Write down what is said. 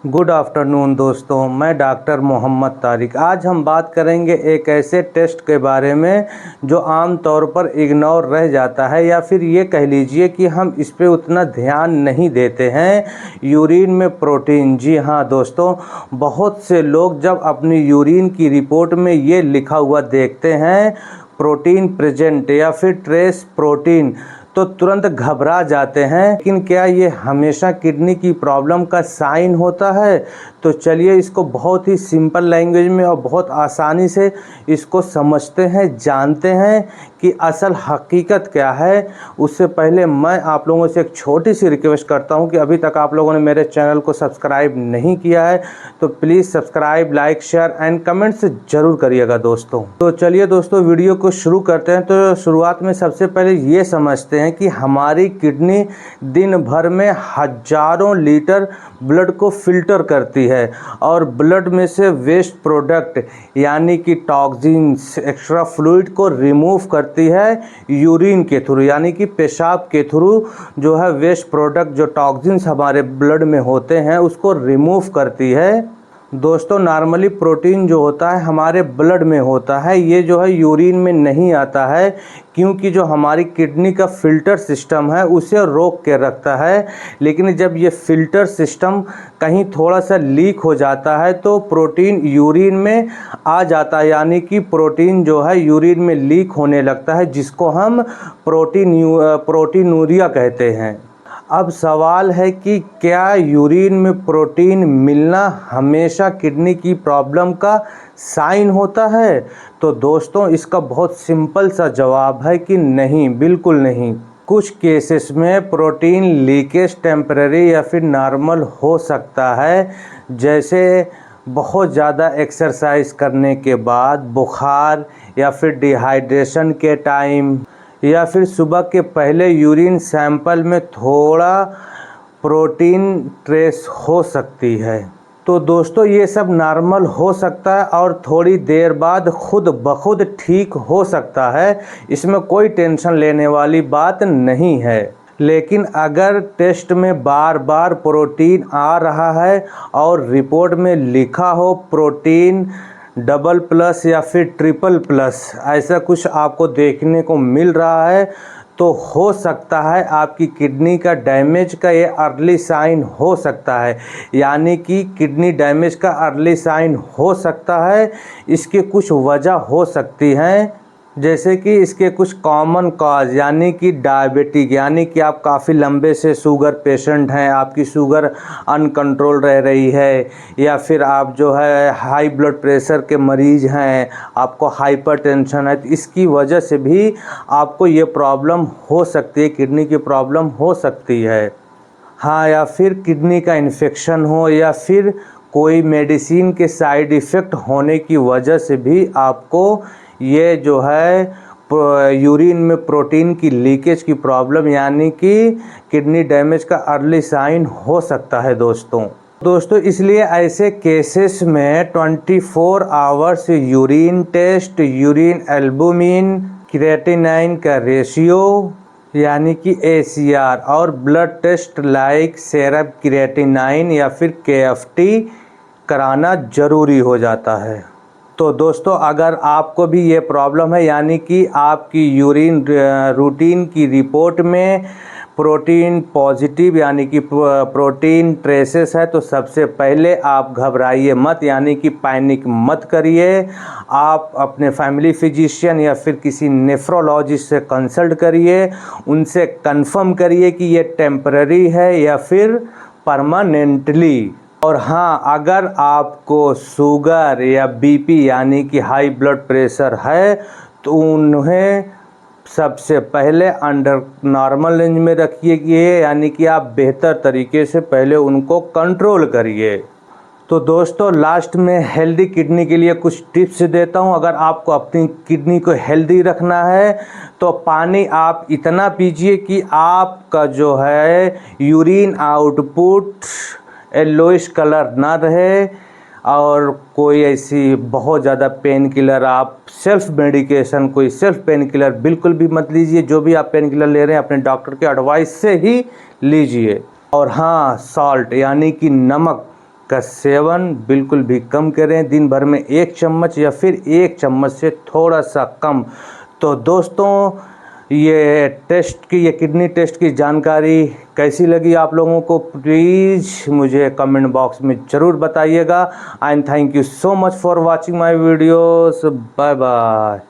Good afternoon दोस्तों, मैं doctor Mohammad Tariq. आज हम बात करेंगे एक ऐसे टेस्ट के बारे में जो आम तौर पर इग्नोर रह जाता है, या फिर ये कह लीजिए कि हम इस पे उतना ध्यान नहीं देते हैं। यूरिन में प्रोटीन। जी हाँ दोस्तों, बहुत से लोग जब अपनी यूरिन की रिपोर्ट में ये लिखा हुआ देखते हैं प्रोटीन प्रेजेंट या फिर ट्रेस प्रोटीन, तो तुरंत घबरा जाते हैं। लेकिन क्या ये हमेशा किडनी की प्रॉब्लम का साइन होता है? तो चलिए इसको बहुत ही सिंपल लैंग्वेज में और बहुत आसानी से इसको समझते हैं, जानते हैं कि असल हकीकत क्या है। उससे पहले मैं आप लोगों से एक छोटी सी रिक्वेस्ट करता हूं कि अभी तक आप लोगों ने मेरे चैनल को सब्सक्राइब नहीं किया है तो please subscribe, like, share and comments ज़रूर करिएगा दोस्तों। तो चलिए दोस्तों वीडियो को शुरू करते हैं। तो शुरुआत में सबसे पहले ये समझते हैं कि हमारी किडनी दिन भर में हजारों लीटर ब्लड को फिल्टर करती है और ब्लड में से वेस्ट प्रोडक्ट यानी कि टॉक्सिन्स, एक्स्ट्रा फ्लूइड को रिमूव करती है यूरिन के थ्रू, यानी कि पेशाब के थ्रू जो है वेस्ट प्रोडक्ट, जो टॉक्सिन्स हमारे ब्लड में होते हैं उसको रिमूव करती है। दोस्तों नॉर्मली प्रोटीन जो होता है हमारे ब्लड में होता है, ये जो है यूरिन में नहीं आता है, क्योंकि जो हमारी किडनी का फ़िल्टर सिस्टम है उसे रोक के रखता है। लेकिन जब ये फ़िल्टर सिस्टम कहीं थोड़ा सा लीक हो जाता है तो प्रोटीन यूरिन में आ जाता है, यानी कि प्रोटीन जो है यूरिन में लीक होने लगता है, जिसको हम प्रोटीनूरिया कहते हैं। अब सवाल है कि क्या यूरिन में प्रोटीन मिलना हमेशा किडनी की प्रॉब्लम का साइन होता है? तो दोस्तों इसका बहुत सिंपल सा जवाब है कि नहीं, बिल्कुल नहीं। कुछ केसेस में प्रोटीन लीकेज टेम्पररी या फिर नॉर्मल हो सकता है, जैसे बहुत ज़्यादा एक्सरसाइज करने के बाद, बुखार या फिर डिहाइड्रेशन के टाइम, या फिर सुबह के पहले यूरिन सैंपल में थोड़ा प्रोटीन ट्रेस हो सकती है। तो दोस्तों ये सब नॉर्मल हो सकता है और थोड़ी देर बाद खुद ब खुद ठीक हो सकता है, इसमें कोई टेंशन लेने वाली बात नहीं है। लेकिन अगर टेस्ट में बार बार प्रोटीन आ रहा है और रिपोर्ट में लिखा हो प्रोटीन डबल प्लस या फिर ट्रिपल प्लस, ऐसा कुछ आपको देखने को मिल रहा है, तो हो सकता है आपकी किडनी का डैमेज का ये अर्ली साइन हो सकता है। यानी कि किडनी डैमेज का अर्ली साइन हो सकता है। इसके कुछ वजह हो सकती हैं, जैसे कि इसके कुछ कॉमन कॉज, यानी कि डायबिटिक, यानी कि आप काफ़ी लंबे से शुगर पेशेंट हैं, आपकी शुगर अनकंट्रोल रह रही है, या फिर आप जो है हाई ब्लड प्रेशर के मरीज़ हैं, आपको हाइपरटेंशन है, तो इसकी वजह से भी आपको ये प्रॉब्लम हो सकती है, किडनी की प्रॉब्लम हो सकती है। हाँ, या फिर किडनी का इन्फेक्शन हो, या फिर कोई मेडिसिन के साइड इफ़ेक्ट होने की वजह से भी आपको ये जो है यूरिन में प्रोटीन की लीकेज की प्रॉब्लम, यानी कि किडनी डैमेज का अर्ली साइन हो सकता है दोस्तों इसलिए ऐसे केसेस में 24 hours urine test, urine albumin, creatinine का रेशियो यानी कि ACR और blood test like serum creatinine या फिर KFT कराना ज़रूरी हो जाता है। तो दोस्तों अगर आपको भी ये प्रॉब्लम है, यानी कि आपकी यूरिन रूटीन की रिपोर्ट में प्रोटीन पॉजिटिव यानी कि प्रोटीन ट्रेसेस है, तो सबसे पहले आप घबराइए मत, यानी कि पैनिक मत करिए। आप अपने फैमिली फिजिशियन या फिर किसी नेफ्रोलॉजिस्ट से कंसल्ट करिए, उनसे कंफर्म करिए कि ये टेम्पररी है या फिर परमानेंटली। और हाँ, अगर आपको शुगर या BP यानी कि हाई ब्लड प्रेशर है तो उन्हें सबसे पहले अंडर नॉर्मल रेंज में रखिए, यानी कि आप बेहतर तरीके से पहले उनको कंट्रोल करिए। तो दोस्तों लास्ट में हेल्दी किडनी के लिए कुछ टिप्स देता हूं। अगर आपको अपनी किडनी को हेल्दी रखना है तो पानी आप इतना पीजिए कि आपका जो है यूरिन आउटपुट येलोइश कलर ना रहे, और कोई ऐसी बहुत ज़्यादा पेन किलर, आप सेल्फ मेडिकेशन, कोई सेल्फ पेन किलर बिल्कुल भी मत लीजिए। जो भी आप पेन किलर ले रहे हैं अपने डॉक्टर के एडवाइस से ही लीजिए। और हाँ, सॉल्ट यानी कि नमक का सेवन बिल्कुल भी कम करें। दिन भर में 1 चम्मच या फिर 1 चम्मच से थोड़ा सा कम। तो दोस्तों ये किडनी टेस्ट की जानकारी कैसी लगी आप लोगों को, प्लीज़ मुझे कमेंट बॉक्स में ज़रूर बताइएगा। And thank you so much for watching my videos. Bye bye.